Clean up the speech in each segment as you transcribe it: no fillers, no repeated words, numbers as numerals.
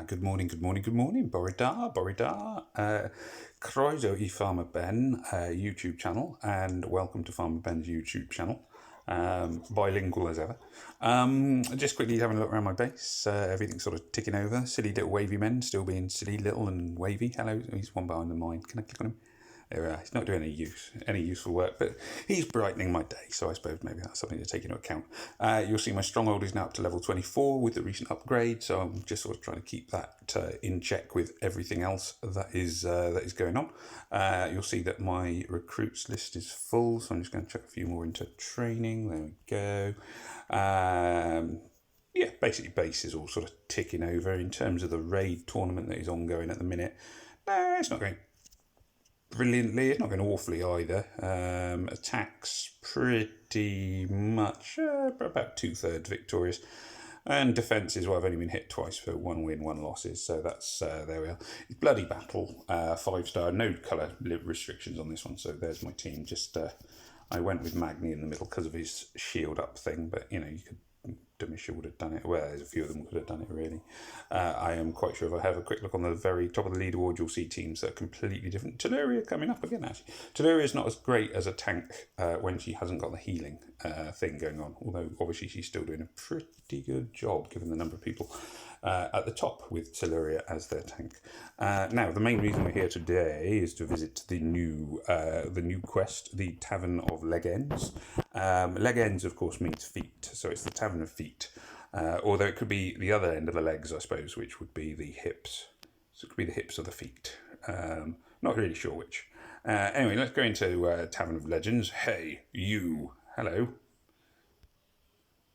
Good morning, good morning, good morning. Borida. Croeso I Farmer Ben YouTube channel, and welcome to Farmer Ben's YouTube channel. Bilingual as ever. Just quickly having a look around my base. Everything's sort of ticking over. Silly little wavy men still being silly little and wavy. Hello, he's one behind the mine. Can I click on him? There we are. He's not doing any useful work, but he's brightening my day, so I suppose maybe that's something to take into account. You'll see my stronghold is now up to level 24 with the recent upgrade, so I'm just sort of trying to keep that in check with everything else that is going on. You'll see that my recruits list is full, so I'm just going to chuck a few more into training. There we go. Yeah, basically base is all sort of ticking over. In terms of the raid tournament that is ongoing at the minute, it's not going brilliantly, it's not going awfully either. Attacks pretty much about 2/3 victorious, and defences, well, I've only been hit twice for 1 win, 1 losses, so that's there we are. It's bloody battle, 5-star, no colour restrictions on this one, so there's my team. Just I went with Magni in the middle because of his shield up thing, but you know, you could. Demisha would have done it. Well, there's a few of them could have done it, really. I am quite sure if I have a quick look on the very top of the leaderboard, you'll see teams that are completely different. Teleria coming up again, actually. Teleria is not as great as a tank when she hasn't got the healing thing going on, although obviously she's still doing a pretty good job given the number of people at the top with Teleria as their tank. Now, the main reason we're here today is to visit the new quest, the Tavern of Legends. Legends, of course, means feet, so it's the Tavern of Feet. Although it could be the other end of the legs, I suppose, which would be the hips. So it could be the hips or the feet. Not really sure which. Anyway, let's go into Tavern of Legends. Hey, you. Hello.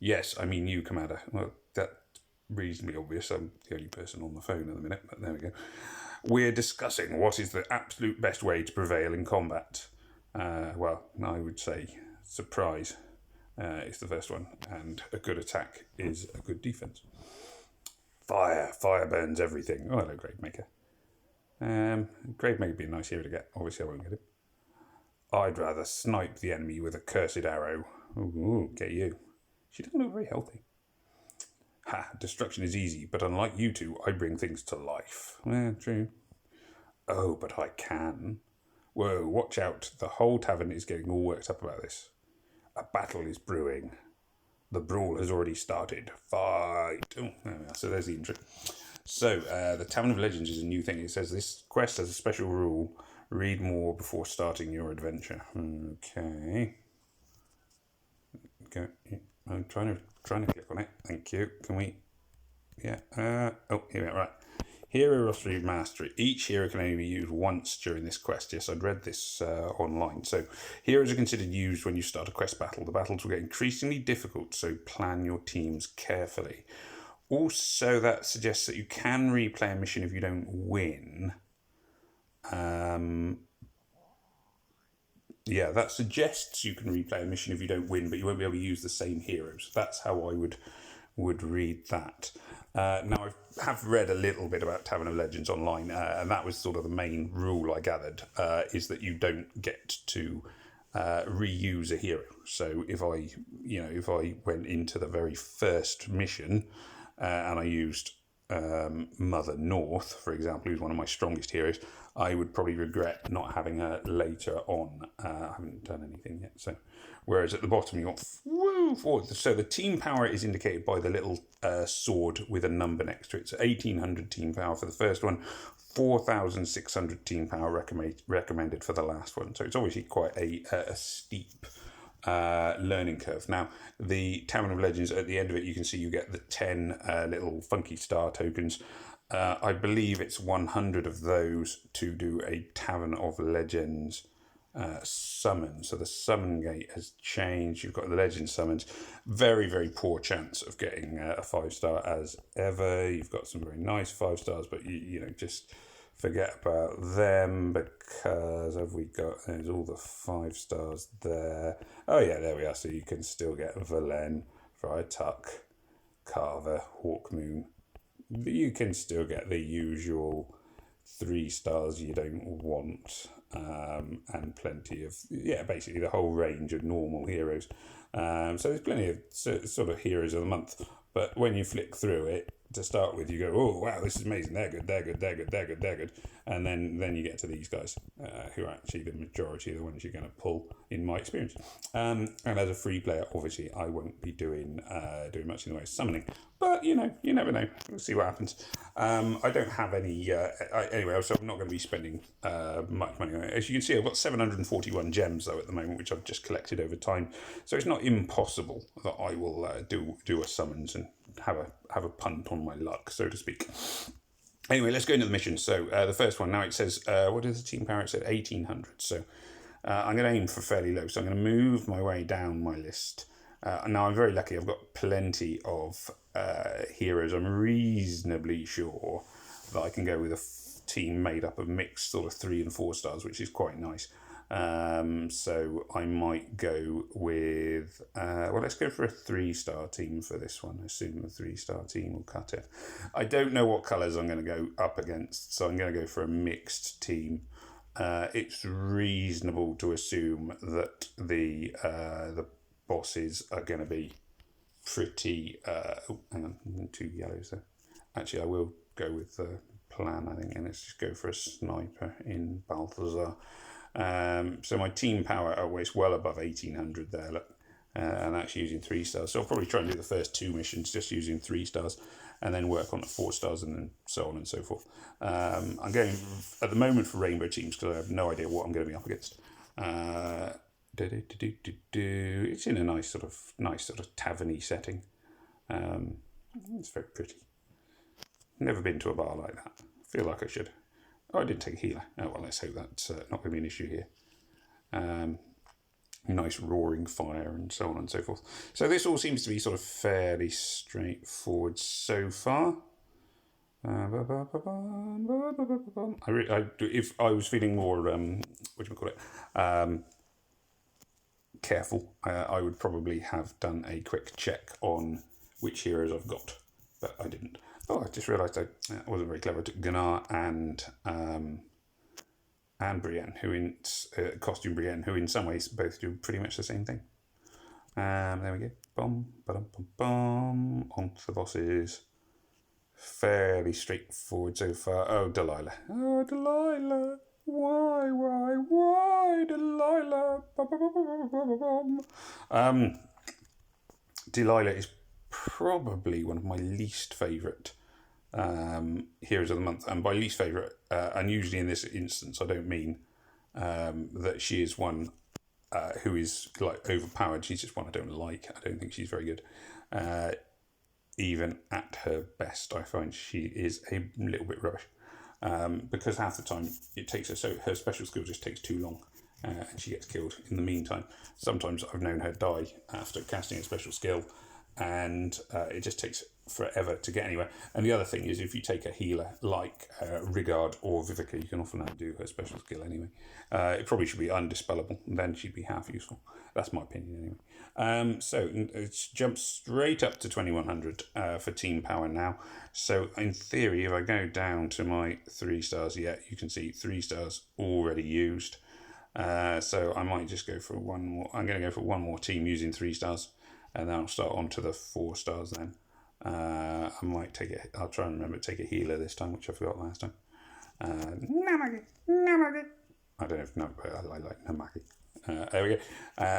Yes, I mean you, Commander. Well, that's reasonably obvious. I'm the only person on the phone at the minute, but there we go. We're discussing what is the absolute best way to prevail in combat. Well, I would say surprise is the first one, and a good attack is a good defense. Fire burns everything. Oh, hello, Gravemaker. Gravemaker would be a nice hero to get. Obviously, I won't get him. I'd rather snipe the enemy with a cursed arrow. Ooh, get you. She doesn't look very healthy. Ha, destruction is easy, but unlike you two, I bring things to life. True. Oh, but I can. Whoa, watch out. The whole tavern is getting all worked up about this. A battle is brewing. The brawl has already started. Fight. Oh, there we are. So there's the intro. So, the Tavern of Legends is a new thing. It says this quest has a special rule. Read more before starting your adventure. Okay. Go. I'm trying to click on it. Thank you. Can we? Yeah. Oh, here we are. Right. Hero roster mastery. Each hero can only be used once during this quest. Yes, I'd read this online. So, heroes are considered used when you start a quest battle. The battles will get increasingly difficult, so plan your teams carefully. Also, that suggests that you can replay a mission if you don't win. Yeah, that suggests you can replay a mission if you don't win, but you won't be able to use the same heroes. That's how I would read that. Now, I have read a little bit about Tavern of Legends online, and that was sort of the main rule I gathered, is that you don't get to reuse a hero. So if I went into the very first mission and I used Mother North, for example, who's one of my strongest heroes, I would probably regret not having her later on. I haven't done anything yet. So, whereas at the bottom you got forward. So the team power is indicated by the little sword with a number next to it. So 1800 team power for the first one, 4600 team power recommended for the last one. So it's obviously quite a steep learning curve. Now, the Tavern of Legends, at the end of it, you can see you get the 10 little funky star tokens. I believe it's 100 of those to do a Tavern of Legends summon. So the summon gate has changed. You've got the legend summons. Very, very poor chance of getting a 5-star as ever. You've got some very nice 5-stars, but you know, just forget about them, because there's all the 5-stars there. Oh yeah, there we are. So you can still get Valen, Friar Tuck, Carver, Hawkmoon. You can still get the usual 3-stars you don't want, and plenty of, basically the whole range of normal heroes. So there's plenty of sort of heroes of the month. But when you flick through it, to start with, you go, oh wow, this is amazing. They're good. They're good. They're good. They're good. They're good. And then you get to these guys who are actually the majority of the ones you're going to pull, in my experience. And as a free player, obviously, I won't be doing much in the way of summoning. But you never know. We'll see what happens. I don't have any anyway, so I'm not going to be spending much money on it. As you can see, I've got 741 gems though at the moment, which I've just collected over time. So it's not impossible that I will do a summons and have a punt on my luck, so to speak. Anyway, let's go into the mission. So the first one, now it says, what is the team power? It said 1800. So I'm going to aim for fairly low. So I'm going to move my way down my list. Now I'm very lucky. I've got plenty of heroes. I'm reasonably sure that I can go with a team made up of mixed sort of 3 and 4 stars, which is quite nice. So I might go with, let's go for a 3-star team for this one. I assume a 3-star team will cut it. I don't know what colours I'm going to go up against, so I'm going to go for a mixed team. It's reasonable to assume that the bosses are going to be pretty... hang on, 2 yellows there. Actually, I will go with the plan, I think, and let's just go for a sniper in Balthazar. So my team power always well above 1800 there, look, and that's using 3 stars. So I'll probably try and do the first 2 missions just using 3 stars, and then work on the 4 stars, and then so on and so forth. I'm going at the moment for rainbow teams because I have no idea what I'm going to be up against. It's in a nice sort of tavern-y setting. It's very pretty. Never been to a bar like that. Feel like I should. Oh, I did take a healer. Oh, well, let's hope that's not going to be an issue here. Nice roaring fire and so on and so forth. So this all seems to be sort of fairly straightforward so far. If I was feeling more, careful, I would probably have done a quick check on which heroes I've got, but I didn't. Oh, I just realised I wasn't very clever. I took Gunnar and Brienne, costume Brienne, who in some ways both do pretty much the same thing. There we go. Bum, ba-dum, bum, bum. On to the bosses. Fairly straightforward so far. Oh, Delilah. Oh, Delilah. Why, Delilah? Delilah is probably one of my least favourite heroes of the month, and by least favourite, and usually in this instance I don't mean that she is one who is like overpowered. She's just one I don't like. I don't think she's very good. Even at her best, I find she is a little bit rubbish, because half the time it takes her, so her special skill just takes too long, and she gets killed in the meantime. Sometimes I've known her die after casting a special skill, and it just takes forever to get anywhere. And the other thing is, if you take a healer like Rigard or Vivica, you can often outdo her special skill anyway. It probably should be undispellable, and then she'd be half useful. That's my opinion anyway. So it's jumped straight up to 2100 for team power now. So in theory, if I go down to my 3 stars, you can see 3 stars already used. So I might just go for one more. I'm going to go for one more team using 3 stars, and then I'll start on to the 4 stars then. I might take it. I'll try and remember to take a healer this time, which I forgot last time. Namagi. I don't know if I like Namagi. There we go.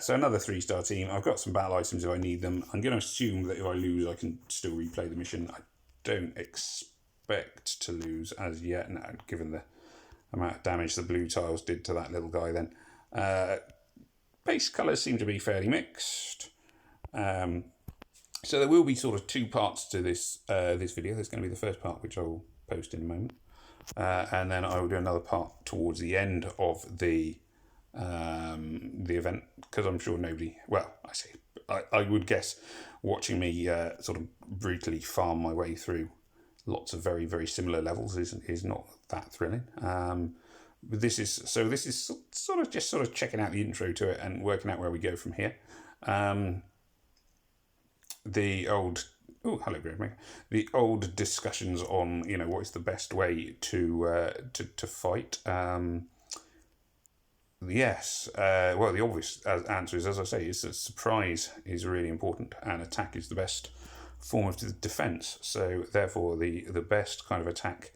So another 3-star team. I've got some battle items if I need them. I'm going to assume that if I lose, I can still replay the mission. I don't expect to lose as yet, given the amount of damage the blue tiles did to that little guy then. Base colours seem to be fairly mixed. So there will be sort of 2 parts to this video. There's going to be the first part, which I will post in a moment, and then I will do another part towards the end of the event, because I'm sure nobody. Well, I would guess watching me sort of brutally farm my way through lots of very, very similar levels is not that thrilling. But this is sort of checking out the intro to it and working out where we go from here. Hello, Greg. The old discussions on what is the best way to fight. Yes. Well, the obvious answer is, as I say, is that surprise is really important, and attack is the best form of defense. So therefore, the best kind of attack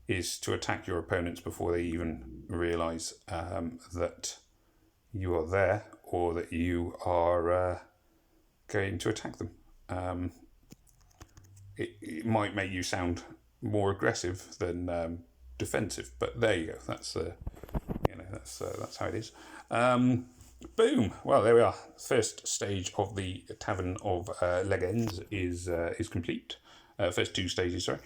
is to attack your opponents before they even realize that you are there or that you are going to attack them. It might make you sound more aggressive than defensive, but there you go. That's that's how it is. Boom. Well, there we are. First stage of the Tavern of Legends is complete. First 2 stages, sorry.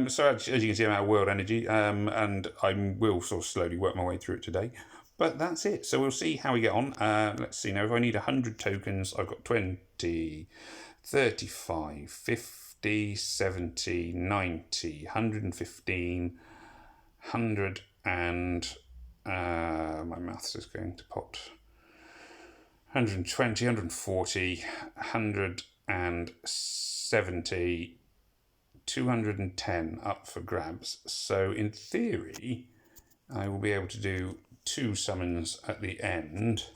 So as you can see, I'm out of world energy, and I will sort of slowly work my way through it today. But that's it. So we'll see how we get on. Let's see now. If I need 100 tokens, I've got 20, 35, 50, 70, 90, 115, 100, and my maths is going to pot. 120, 140, 170, 210 up for grabs. So in theory, I will be able to do 2 summons at the end,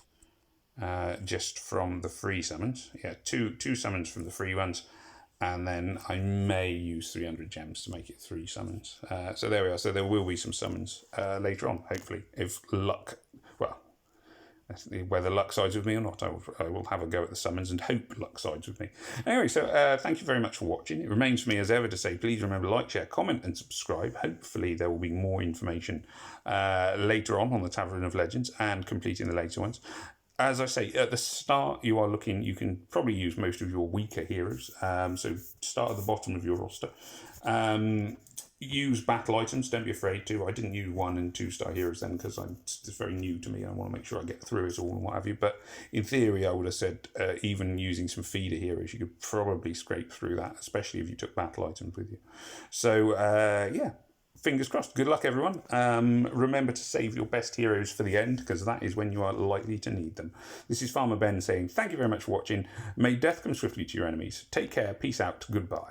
just from the free summons. Yeah, two summons from the free ones, and then I may use 300 gems to make it 3 summons. So there we are. So there will be some summons later on, hopefully, if luck. Well, whether luck sides with me or not, I will have a go at the summons and hope luck sides with me. Anyway, so thank you very much for watching. It remains for me as ever to say, please remember to like, share, comment and subscribe. Hopefully there will be more information later on the Tavern of Legends and completing the later ones. As I say, at the start you can probably use most of your weaker heroes. So start at the bottom of your roster. Use battle items, don't be afraid to. I didn't use 1 and 2 star heroes then because it's very new to me. I want to make sure I get through it all and what have you. But in theory, I would have said even using some feeder heroes, you could probably scrape through that, especially if you took battle items with you. So yeah, fingers crossed. Good luck, everyone. Remember to save your best heroes for the end because that is when you are likely to need them. This is Farmer Ben saying thank you very much for watching. May death come swiftly to your enemies. Take care. Peace out. Goodbye.